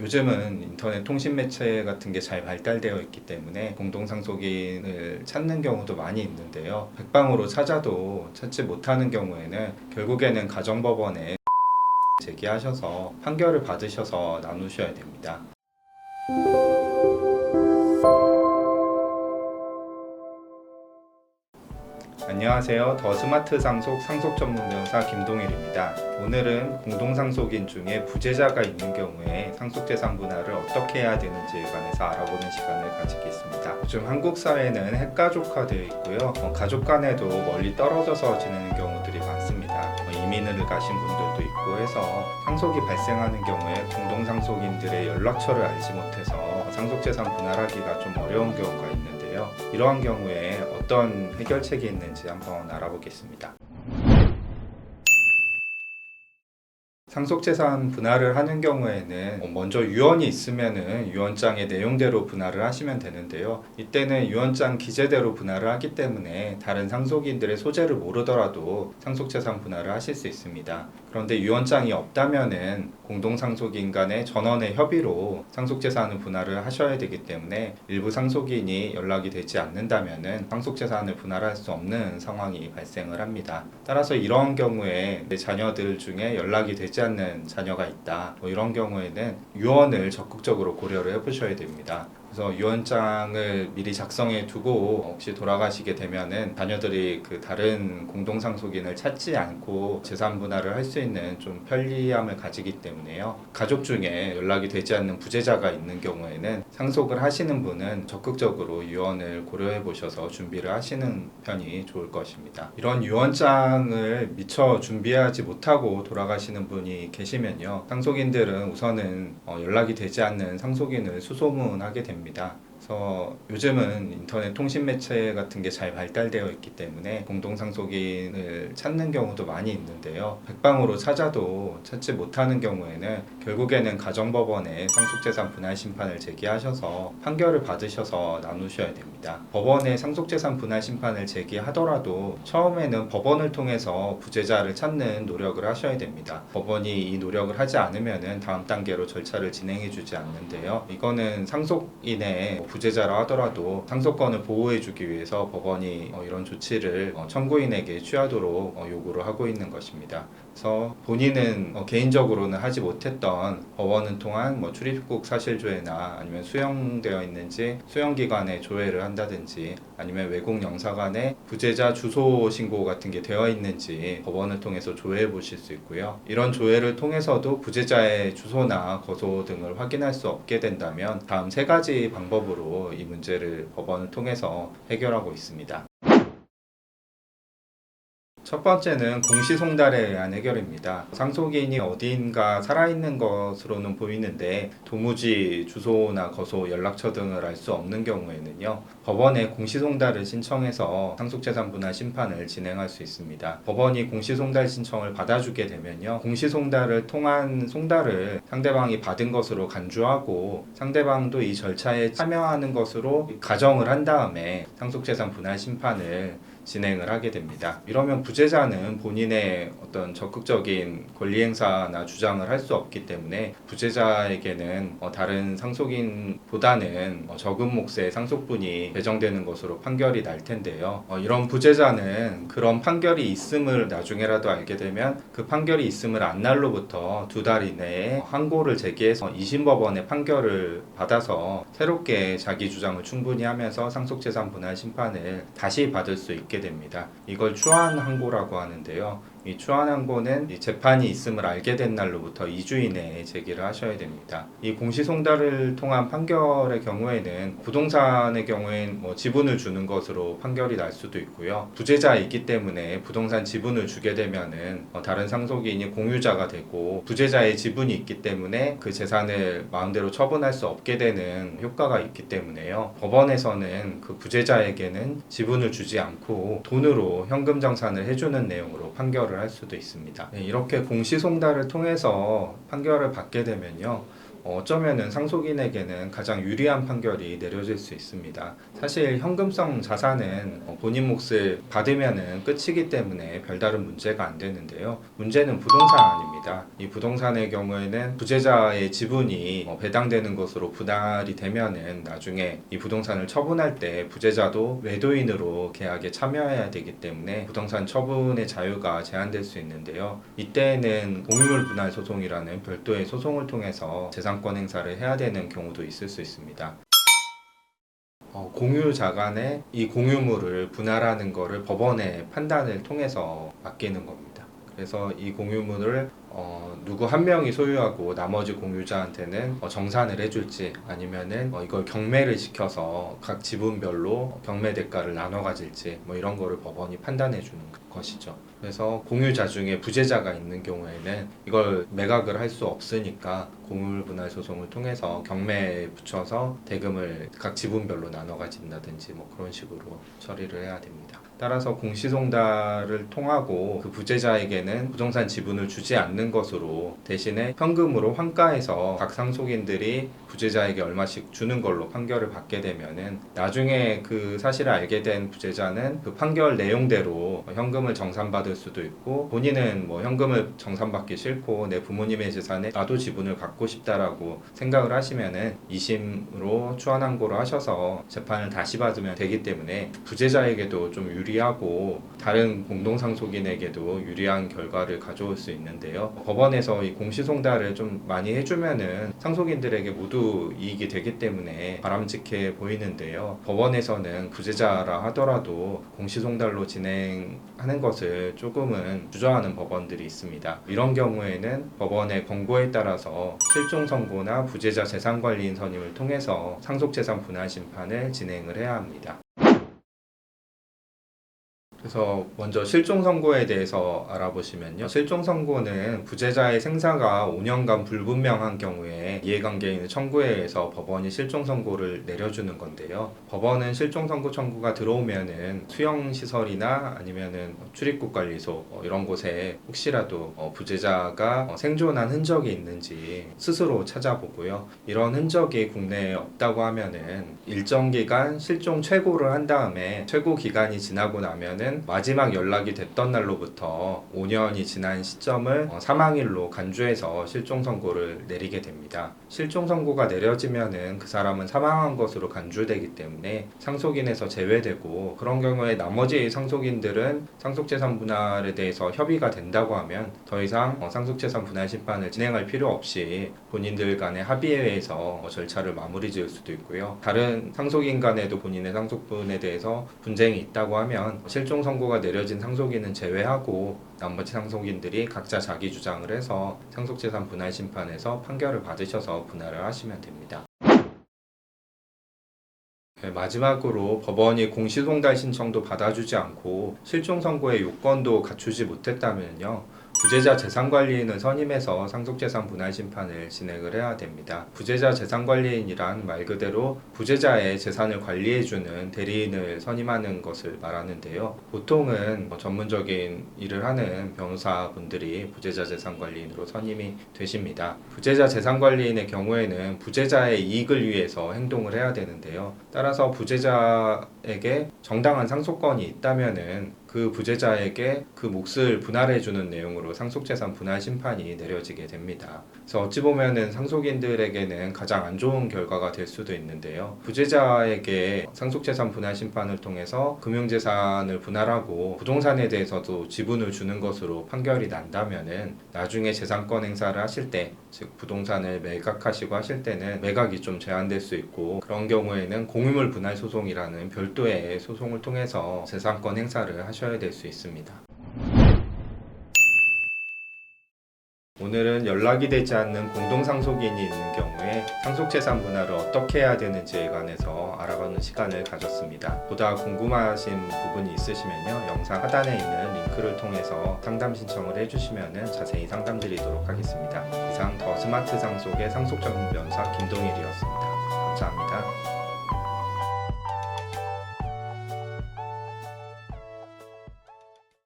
요즘은 인터넷 통신 매체 같은 게 잘 발달되어 있기 때문에 공동상속인을 찾는 경우도 많이 있는데요. 백방으로 찾아도 찾지 못하는 경우에는 결국에는 가정법원에 제기하셔서 판결을 받으셔서 나누셔야 됩니다. 안녕하세요. 더 스마트 상속 전문 변호사 김동일입니다. 오늘은 공동상속인 중에 부재자가 있는 경우에 상속재산 분할을 어떻게 해야 되는지에 관해서 알아보는 시간을 가지겠습니다. 요즘 한국 사회는 핵가족화되어 있고요. 가족 간에도 멀리 떨어져서 지내는 경우들이 많습니다. 이민을 가신 분들도 있고 해서 상속이 발생하는 경우에 공동상속인들의 연락처를 알지 못해서 상속재산 분할하기가 좀 어려운 경우가 있는데요. 이러한 경우에 어떤 해결책이 있는지 한번 알아보겠습니다. 상속재산 분할을 하는 경우에는 먼저 유언이 있으면은 유언장의 내용대로 분할을 하시면 되는데요. 이때는 유언장 기재대로 분할을 하기 때문에 다른 상속인들의 소재를 모르더라도 상속재산 분할을 하실 수 있습니다. 그런데 유언장이 없다면은 공동상속인 간의 전원의 협의로 상속재산을 분할을 하셔야 되기 때문에 일부 상속인이 연락이 되지 않는다면은 상속재산을 분할할 수 없는 상황이 발생을 합니다. 따라서 이러한 경우에 내 자녀들 중에 연락이 되지 않는 자녀가 있다. 이런 경우에는 유언을 적극적으로 고려를 해보셔야 됩니다. 그래서 유언장을 미리 작성해 두고 혹시 돌아가시게 되면은 자녀들이 그 다른 공동상속인을 찾지 않고 재산 분할을 할 수 있는 좀 편리함을 가지기 때문에요. 가족 중에 연락이 되지 않는 부재자가 있는 경우에는 상속을 하시는 분은 적극적으로 유언을 고려해 보셔서 준비를 하시는 편이 좋을 것입니다. 이런 유언장을 미처 준비하지 못하고 돌아가시는 분이 계시면요. 상속인들은 우선은 연락이 되지 않는 상속인을 수소문하게 됩니다. 그래서 요즘은 인터넷 통신 매체 같은 게 잘 발달되어 있기 때문에 공동상속인을 찾는 경우도 많이 있는데요. 백방으로 찾아도 찾지 못하는 경우에는 결국에는 가정법원에 상속재산 분할 심판을 제기하셔서 판결을 받으셔서 나누셔야 됩니다. 법원에 상속재산 분할 심판을 제기하더라도 처음에는 법원을 통해서 부재자를 찾는 노력을 하셔야 됩니다. 법원이 이 노력을 하지 않으면 다음 단계로 절차를 진행해 주지 않는데요. 이거는 상속인의 부재자라 하더라도 상속권을 보호해주기 위해서 법원이 이런 조치를 청구인에게 취하도록 요구를 하고 있는 것입니다. 그래서 본인은 개인적으로는 하지 못했던 법원을 통한 출입국 사실조회나 아니면 수용되어 있는지 수용기관에 조회를 한다든지 아니면 외국 영사관에 부재자 주소 신고 같은 게 되어 있는지 법원을 통해서 조회해 보실 수 있고요. 이런 조회를 통해서도 부재자의 주소나 거소 등을 확인할 수 없게 된다면 다음 세 가지 방법으로 이 문제를 법원을 통해서 해결하고 있습니다. 첫 번째는 공시송달에 의한 해결입니다. 상속인이 어디인가 살아있는 것으로는 보이는데 도무지 주소나 거소, 연락처 등을 알 수 없는 경우에는요. 법원에 공시송달을 신청해서 상속재산 분할 심판을 진행할 수 있습니다. 법원이 공시송달 신청을 받아주게 되면요. 공시송달을 통한 송달을 상대방이 받은 것으로 간주하고 상대방도 이 절차에 참여하는 것으로 가정을 한 다음에 상속재산 분할 심판을 진행을 하게 됩니다. 이러면 부재자는 본인의 어떤 적극적인 권리 행사나 주장을 할 수 없기 때문에 부재자에게는 다른 상속인보다는 적은 몫의 상속분이 배정되는 것으로 판결이 날 텐데요. 이런 부재자는 그런 판결이 있음을 나중에라도 알게 되면 그 판결이 있음을 안 날로부터 2달 이내에 항고를 제기해서 2심법원의 판결을 받아서 새롭게 자기 주장을 충분히 하면서 상속재산 분할 심판을 다시 받을 수 있게 됩니다. 이걸 추한 항고라고 하는데요. 이 추한 항고는 이 재판이 있음을 알게 된 날로부터 2주 이내에 제기를 하셔야 됩니다. 이 공시송달을 통한 판결의 경우에는 부동산의 경우엔 지분을 주는 것으로 판결이 날 수도 있고요. 부재자이기 때문에 부동산 지분을 주게 되면은 다른 상속인이 공유자가 되고 부재자의 지분이 있기 때문에 그 재산을 마음대로 처분할 수 없게 되는 효과가 있기 때문에요. 법원에서는 그 부재자에게는 지분을 주지 않고 돈으로 현금 정산을 해주는 내용으로 판결을 할 수도 있습니다. 이렇게 공시송달을 통해서 판결을 받게 되면요. 어쩌면은 상속인에게는 가장 유리한 판결이 내려질 수 있습니다. 사실 현금성 자산은 본인 몫을 받으면은 끝이기 때문에 별다른 문제가 안 되는데요. 문제는 부동산입니다. 이 부동산의 경우에는 부재자의 지분이 배당되는 것으로 분할이 되면은 나중에 이 부동산을 처분할 때 부재자도 매도인으로 계약에 참여해야 되기 때문에 부동산 처분의 자유가 제한될 수 있는데요. 이때에는 공유물 분할 소송이라는 별도의 소송을 통해서 재산권 행사를 해야 되는 경우도 있을 수 있습니다. 공유자 간에 이 공유물을 분할하는 것을 법원의 판단을 통해서 맡기는 겁니다. 그래서 이 공유물을 누구 한 명이 소유하고 나머지 공유자한테는 정산을 해줄지 아니면은 이걸 경매를 시켜서 각 지분별로 경매 대가를 나눠 가질지 이런 거를 법원이 판단해 주는 것이죠. 그래서 공유자 중에 부재자가 있는 경우에는 이걸 매각을 할 수 없으니까 공유물 분할 소송을 통해서 경매에 붙여서 대금을 각 지분별로 나눠 가진다든지 그런 식으로 처리를 해야 됩니다. 따라서 공시송달을 통하고 그 부재자에게는 부동산 지분을 주지 않는 것으로 대신에 현금으로 환가해서 각 상속인들이 부재자에게 얼마씩 주는 걸로 판결을 받게 되면은 나중에 그 사실을 알게 된 부재자는 그 판결 내용대로 현금을 정산받을 수도 있고 본인은 현금을 정산받기 싫고 내 부모님의 재산에 나도 지분을 갖고 싶다라고 생각을 하시면은 2심으로 추환항고를 하셔서 재판을 다시 받으면 되기 때문에 부재자에게도 좀 유리하고 다른 공동상속인에게도 유리한 결과를 가져올 수 있는데요. 법원에서 이 공시송달을 좀 많이 해주면은 상속인들에게 모두 이익이 되기 때문에 바람직해 보이는데요. 법원에서는 부재자라 하더라도 공시송달로 진행하는 것을 조금은 주저하는 법원들이 있습니다. 이런 경우에는 법원의 권고에 따라서 실종선고나 부재자 재산관리인 선임을 통해서 상속재산 분할 심판을 진행을 해야 합니다. 그래서 먼저 실종선고에 대해서 알아보시면요. 실종선고는 부재자의 생사가 5년간 불분명한 경우에 이해관계인의 청구에 의해서 법원이 실종선고를 내려주는 건데요. 법원은 실종선고 청구가 들어오면은 수용시설이나 아니면은 출입국관리소 이런 곳에 혹시라도 부재자가 생존한 흔적이 있는지 스스로 찾아보고요. 이런 흔적이 국내에 없다고 하면은 일정 기간 실종 최고를 한 다음에 최고 기간이 지나고 나면은 마지막 연락이 됐던 날로부터 5년이 지난 시점을 사망일로 간주해서 실종선고를 내리게 됩니다. 실종선고가 내려지면은 그 사람은 사망한 것으로 간주되기 때문에 상속인에서 제외되고 그런 경우에 나머지 상속인들은 상속재산 분할에 대해서 협의가 된다고 하면 더 이상 상속재산 분할 심판을 진행할 필요 없이 본인들 간의 합의에 의해서 절차를 마무리 지을 수도 있고요. 다른 상속인 간에도 본인의 상속분에 대해서 분쟁이 있다고 하면 실종선고가 내려진 상속인은 제외하고 나머지 상속인들이 각자 자기 주장을 해서 상속재산 분할 심판에서 판결을 받으셔서 분할을 하시면 됩니다. 마지막으로 법원이 공시송달 신청도 받아주지 않고 실종선고의 요건도 갖추지 못했다면요. 부재자 재산관리인을 선임해서 상속재산 분할 심판을 진행을 해야 됩니다. 부재자 재산관리인이란 말 그대로 부재자의 재산을 관리해주는 대리인을 선임하는 것을 말하는데요. 보통은 전문적인 일을 하는 변호사분들이 부재자 재산관리인으로 선임이 되십니다. 부재자 재산관리인의 경우에는 부재자의 이익을 위해서 행동을 해야 되는데요. 따라서 부재자에게 정당한 상속권이 있다면은 그 부재자에게 그 몫을 분할해주는 내용으로 상속재산 분할 심판이 내려지게 됩니다. 그래서 어찌 보면은 상속인들에게는 가장 안 좋은 결과가 될 수도 있는데요. 부재자에게 상속재산 분할 심판을 통해서 금융재산을 분할하고 부동산에 대해서도 지분을 주는 것으로 판결이 난다면은 나중에 재산권 행사를 하실 때, 즉 부동산을 매각하시고 하실 때는 매각이 좀 제한될 수 있고 그런 경우에는 공유물 분할 소송이라는 별도의 소송을 통해서 재산권 행사를 하셔야 될 수 있습니다. 오늘은 연락이 되지 않는 공동상속인이 있는 경우에 상속재산 분할을 어떻게 해야 되는지에 관해서 알아보는 시간을 가졌습니다. 보다 궁금하신 부분이 있으시면요. 영상 하단에 있는 링크를 통해서 상담 신청을 해주시면 자세히 상담드리도록 하겠습니다. 이상 더 스마트 상속의 상속전문 변호사 김동일이었습니다. 감사합니다.